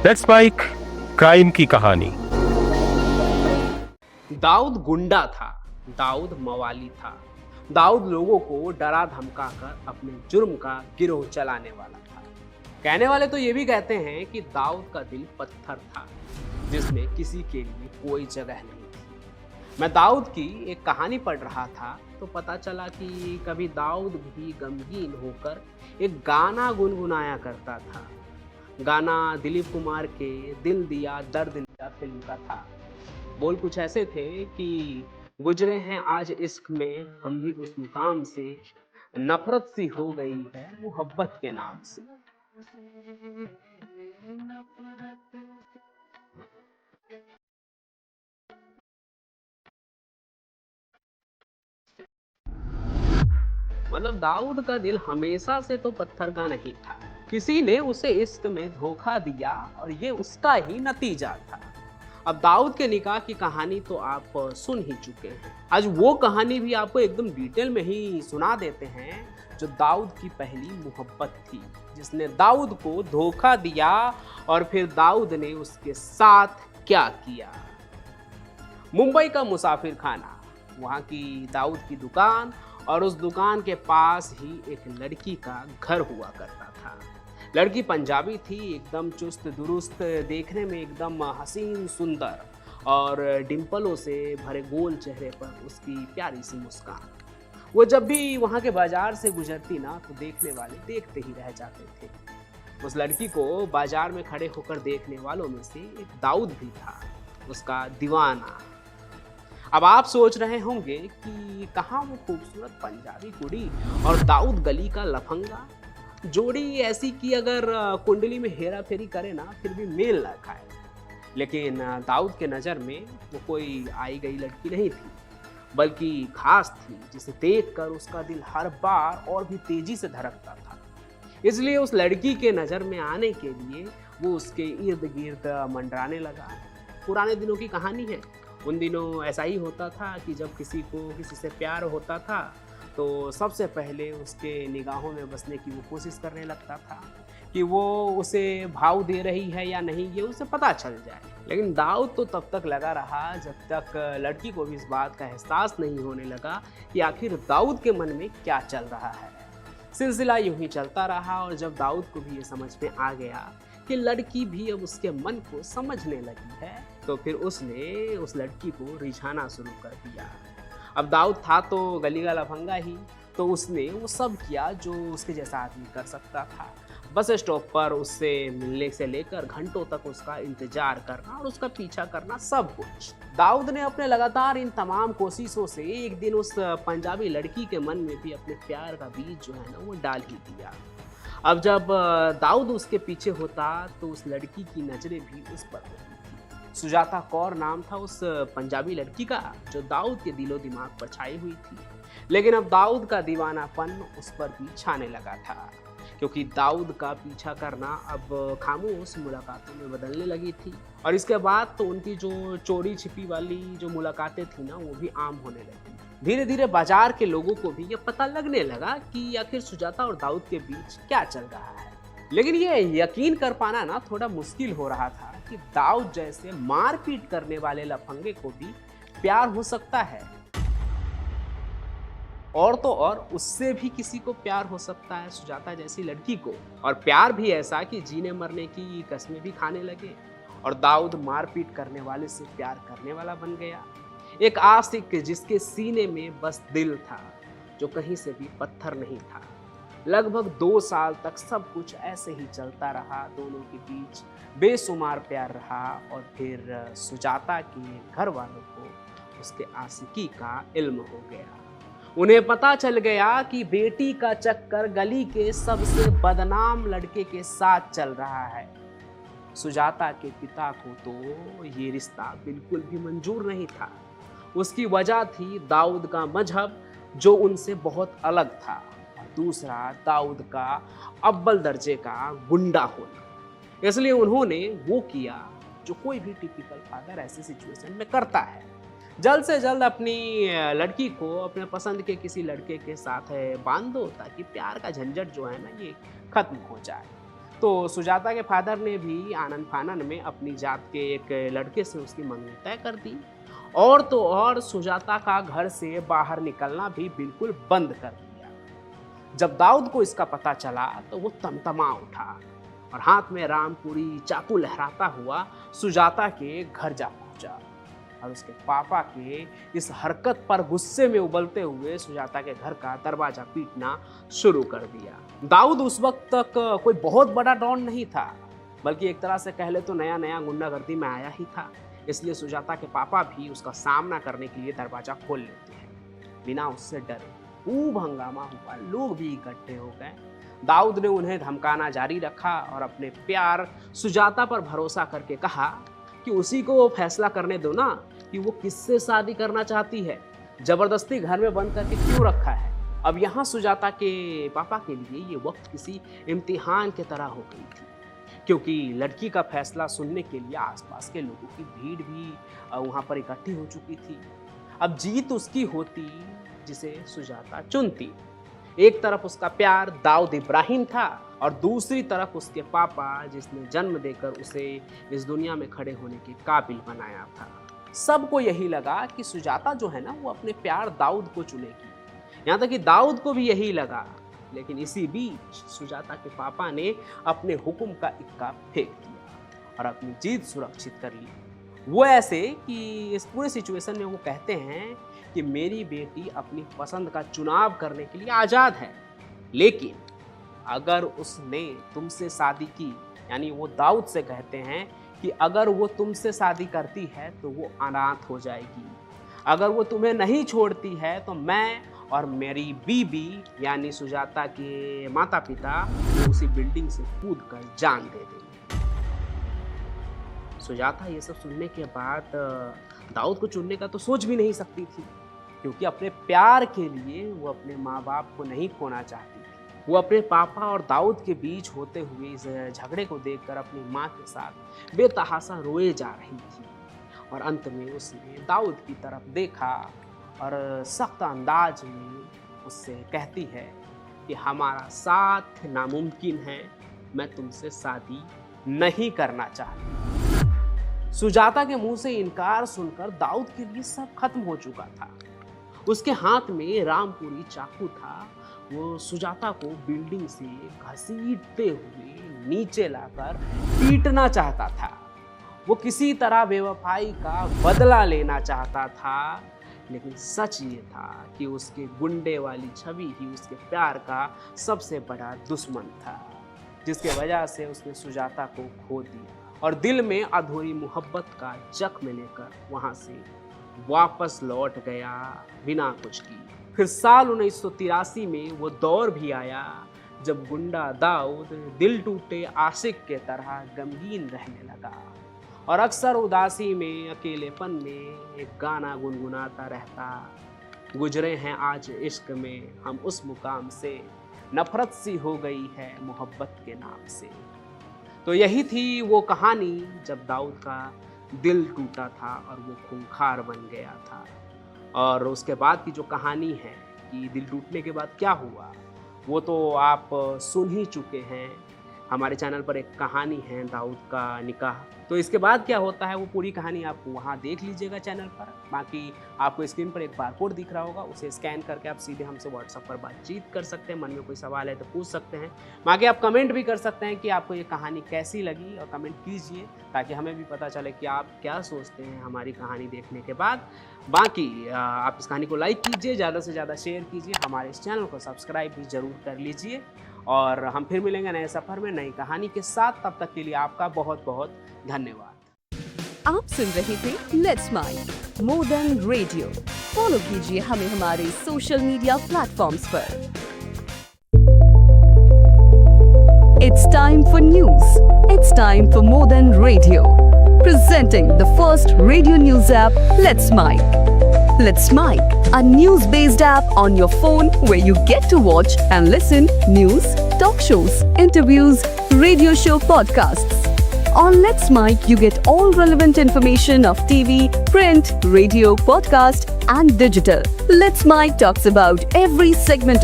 Let's spike crime की कहानी। दाऊद गुंडा था। दाऊद मवाली था। दाऊद लोगों को डरा धमका कर अपने जुर्म का गिरोह चलाने वाला था। कहने वाले तो ये भी कहते हैं कि दाऊद का दिल पत्थर था जिसमें किसी के लिए कोई जगह नहीं थी। मैं दाऊद की एक कहानी पढ़ रहा था तो पता चला कि कभी दाऊद भी गमगीन होकर एक गाना गुनगुनाया करता था। गाना दिलीप कुमार के दिल दिया दर्द लिया फिल्म का था। बोल कुछ ऐसे थे कि गुजरे हैं आज इश्क में हम भी उस मुकाम से, नफरत सी हो गई है मोहब्बत के नाम से। मतलब दाऊद का दिल हमेशा से तो पत्थर का नहीं था। किसी ने उसे इश्क में धोखा दिया और ये उसका ही नतीजा था। अब दाऊद के निकाह की कहानी तो आप सुन ही चुके हैं। आज वो कहानी भी आपको एकदम डिटेल में ही सुना देते हैं जो दाऊद की पहली मोहब्बत थी, जिसने दाऊद को धोखा दिया और फिर दाऊद ने उसके साथ क्या किया। मुंबई का मुसाफिर खाना, वहाँ की दाऊद की दुकान और उस दुकान के पास ही एक लड़की का घर हुआ करता था। लड़की पंजाबी थी, एकदम चुस्त दुरुस्त, देखने में एकदम हसीन सुंदर और डिम्पलों से भरे गोल चेहरे पर उसकी प्यारी सी मुस्कान। वो जब भी वहाँ के बाजार से गुजरती ना तो देखने वाले देखते ही रह जाते थे। उस लड़की को बाजार में खड़े होकर देखने वालों में से एक दाऊद भी था, उसका दीवाना। अब आप सोच रहे होंगे कि कहाँ वो खूबसूरत पंजाबी कुड़ी और दाऊद गली का लफंगा, जोड़ी ऐसी कि अगर कुंडली में हेरा फेरी करे ना फिर भी मेल ना खाए। लेकिन दाऊद के नज़र में वो कोई आई गई लड़की नहीं थी, बल्कि खास थी जिसे देखकर उसका दिल हर बार और भी तेजी से धड़कता था। इसलिए उस लड़की के नज़र में आने के लिए वो उसके इर्द गिर्द मंडराने लगा। पुराने दिनों की कहानी है। उन दिनों ऐसा ही होता था कि जब किसी को किसी से प्यार होता था तो सबसे पहले उसके निगाहों में बसने की वो कोशिश करने लगता था कि वो उसे भाव दे रही है या नहीं, ये उसे पता चल जाए। लेकिन दाऊद तो तब तक लगा रहा जब तक लड़की को भी इस बात का एहसास नहीं होने लगा कि आखिर दाऊद के मन में क्या चल रहा है। सिलसिला यूं ही चलता रहा और जब दाऊद को भी ये समझ में आ गया कि लड़की भी अब उसके मन को समझने लगी है तो फिर उसने उस लड़की को रिझाना शुरू कर दिया। अब दाऊद था तो गली का लफंगा ही, तो उसने वो सब किया जो उसके जैसा आदमी कर सकता था। बस स्टॉप पर उससे मिलने से लेकर घंटों तक उसका इंतजार करना और उसका पीछा करना, सब कुछ। दाऊद ने अपने लगातार इन तमाम कोशिशों से एक दिन उस पंजाबी लड़की के मन में भी अपने प्यार का बीज जो है ना वो डाल ही दिया। अब जब दाऊद उसके पीछे होता तो उस लड़की की नजरें भी उस पर होती थी। सुजाता कौर नाम था उस पंजाबी लड़की का जो दाऊद के दिलो दिमाग पर छाई हुई थी। लेकिन अब दाऊद का दीवानापन उस पर भी छाने लगा था, क्योंकि दाऊद का पीछा करना अब खामोश मुलाकातों में बदलने लगी थी। और इसके बाद तो उनकी जो चोरी छिपी वाली जो मुलाकातें थी ना वो भी आम होने लगी। धीरे धीरे बाजार के लोगों को भी ये पता लगने लगा कि आखिर सुजाता और दाऊद के बीच क्या चल रहा है। लेकिन ये यकीन कर पाना ना थोड़ा मुश्किल हो रहा था कि दाऊद जैसे मारपीट करने वाले लफंगे को भी प्यार हो सकता है, और तो और उससे भी किसी को प्यार हो सकता है, सुजाता जैसी लड़की को। और प्यार भी ऐसा कि जीने मरने की कस्में भी खाने लगे। और दाऊद मारपीट करने वाले से प्यार करने वाला बन गया। एक आशिक जिसके सीने में बस दिल था, जो कहीं से भी पत्थर नहीं था। लगभग 2 साल तक सब कुछ ऐसे ही चलता रहा, दोनों के बीच बेशुमार प्यार रहा। और फिर सुजाता के घर वालों को उसके आशिकी का इल्म हो गया। उन्हें पता चल गया कि बेटी का चक्कर गली के सबसे बदनाम लड़के के साथ चल रहा है। सुजाता के पिता को तो ये रिश्ता बिल्कुल भी मंजूर नहीं था। उसकी वजह थी दाऊद का मजहब जो उनसे बहुत अलग था, और दूसरा दाऊद का अव्वल दर्जे का गुंडा होना। इसलिए उन्होंने वो किया जो कोई भी टिपिकल फादर ऐसी सिचुएशन में करता है। जल्द से जल्द अपनी लड़की को अपने पसंद के किसी लड़के के साथ बांध दो ताकि प्यार का झंझट जो है ना ये खत्म हो जाए। तो सुजाता के फादर ने भी आनन फानन में अपनी जात के एक लड़के से उसकी मंगनी तय कर दी, और तो और सुजाता का घर से बाहर निकलना भी बिल्कुल बंद कर दिया। जब दाऊद को इसका पता चला तो वो तमतमा उठा और हाथ में रामपुरी चाकू लहराता हुआ सुजाता के घर जा पहुंचा और उसके पापा के इस हरकत पर गुस्से में उबलते हुए सुजाता के घर का दरवाजा पीटना शुरू कर दिया। दाऊद उस वक्त तक कोई बहुत बड़ा डॉन नहीं था, बल्कि एक तरह से कह ले तो नया नया गुंडागर्दी में आया ही था। इसलिए सुजाता के पापा भी उसका सामना करने के लिए दरवाजा खोल लेते हैं बिना उससे डरे। खूब हंगामा हुआ, लोग भी इकट्ठे हो गए। दाऊद ने उन्हें धमकाना जारी रखा और अपने प्यार सुजाता पर भरोसा करके कहा कि उसी को वो फैसला करने दो ना कि वो किससे शादी करना चाहती है, जबरदस्ती घर में बंद करके क्यों रखा है। अब यहाँ सुजाता के पापा के लिए ये वक्त किसी इम्तिहान की तरह हो गई थी, क्योंकि लड़की का फैसला सुनने के लिए आसपास के लोगों की भीड़ भी वहाँ पर इकट्ठी हो चुकी थी। अब जीत उसकी होती जिसे सुजाता चुनती। एक तरफ उसका प्यार दाऊद इब्राहिम था और दूसरी तरफ उसके पापा, जिसने जन्म देकर उसे इस दुनिया में खड़े होने के काबिल बनाया था। सबको यही लगा कि सुजाता जो है ना, वो अपने प्यार दाऊद को चुनेगी। यहाँ तक कि दाऊद को भी यही लगा, लेकिन इसी बीच सुजाता के पापा ने अपने हुक्म का इक्का फेंक दिया और अपनी जीत सुरक्षित कर ली। वो ऐसे कि इस पूरे सिचुएशन में वो कहते हैं कि मेरी बेटी अपनी पसंद का चुनाव करने के लिए आज़ाद है, लेकिन अगर उसने तुमसे शादी की, यानी वो दाऊद से कहते हैं कि अगर वो तुमसे शादी करती है तो वो अनाथ हो जाएगी। अगर वो तुम्हें नहीं छोड़ती है तो मैं और मेरी बीबी यानी सुजाता के माता पिता उसी बिल्डिंग से कूद कर जान दे देंगे। सुजाता ये सब सुनने के बाद दाऊद को चुनने का तो सोच भी नहीं सकती थी, क्योंकि अपने प्यार के लिए वो अपने माँ बाप को नहीं खोना चाहती थी। वो अपने पापा और दाऊद के बीच होते हुए इस झगड़े को देखकर अपनी माँ के साथ बेतहासा रोए जा रही थी और अंत में उसने दाऊद की तरफ देखा और सख्त अंदाज में उससे कहती है कि हमारा साथ नामुमकिन है, मैं तुमसे शादी नहीं करना चाहती। सुजाता के मुंह से इनकार सुनकर दाऊद के लिए सब खत्म हो चुका था। उसके हाथ में रामपुरी चाकू था। वो सुजाता को बिल्डिंग से घसीटते हुए नीचे लाकर पीटना चाहता था। वो किसी तरह बेवफाई का बदला लेना चाहता था, लेकिन सच ये था कि उसके गुंडे वाली छवि ही उसके प्यार का सबसे बड़ा दुश्मन था, जिसके वजह से उसने सुजाता को खो दिया और दिल में अधूरी मोहब्बत का जख्म लेकर वहाँ से वापस लौट गया बिना कुछ की। फिर साल 1983 में वो दौर भी आया जब गुंडा दाऊद दिल टूटे आशिक के तरह गमगीन रहने लगा और अक्सर उदासी में, अकेलेपन में एक गाना गुनगुनाता रहता, गुजरे हैं आज इश्क में हम उस मुकाम से, नफरत सी हो गई है मोहब्बत के नाम से। तो यही थी वो कहानी जब दाऊद का दिल टूटा था और वो खूंखार बन गया था। और उसके बाद की जो कहानी है कि दिल टूटने के बाद क्या हुआ, वो तो आप सुन ही चुके हैं। हमारे चैनल पर एक कहानी है दाऊद का निकाह, तो इसके बाद क्या होता है वो पूरी कहानी आप वहाँ देख लीजिएगा चैनल पर। बाकी आपको स्क्रीन पर एक बारकोड दिख रहा होगा, उसे स्कैन करके आप सीधे हमसे व्हाट्सएप पर बातचीत कर सकते हैं। मन में कोई सवाल है तो पूछ सकते हैं। बाकी आप कमेंट भी कर सकते हैं कि आपको ये कहानी कैसी लगी, और कमेंट कीजिए ताकि हमें भी पता चले कि आप क्या सोचते हैं हमारी कहानी देखने के बाद। बाकी आप इस कहानी को लाइक कीजिए, ज़्यादा से ज़्यादा शेयर कीजिए, हमारे इस चैनल को सब्सक्राइब भी ज़रूर कर लीजिए और हम फिर मिलेंगे नए सफ़र में नई कहानी के साथ। तब तक के लिए आपका बहुत बहुत धन्यवाद। आप सुन रहे थे let's mind more than radio. Follow कीजिए हमें हमारे सोशल मीडिया प्लेटफॉर्म्स पर। It's time for news. It's time for more than radio. Presenting the first radio news app, Let's Mic. Let's Mic, a news-based app on your phone where you get to watch and listen news, talk shows, interviews, radio show podcasts. On Let's Mic, you get all relevant information of TV, print, radio, podcast, and digital. Let's Mic talks about every segment of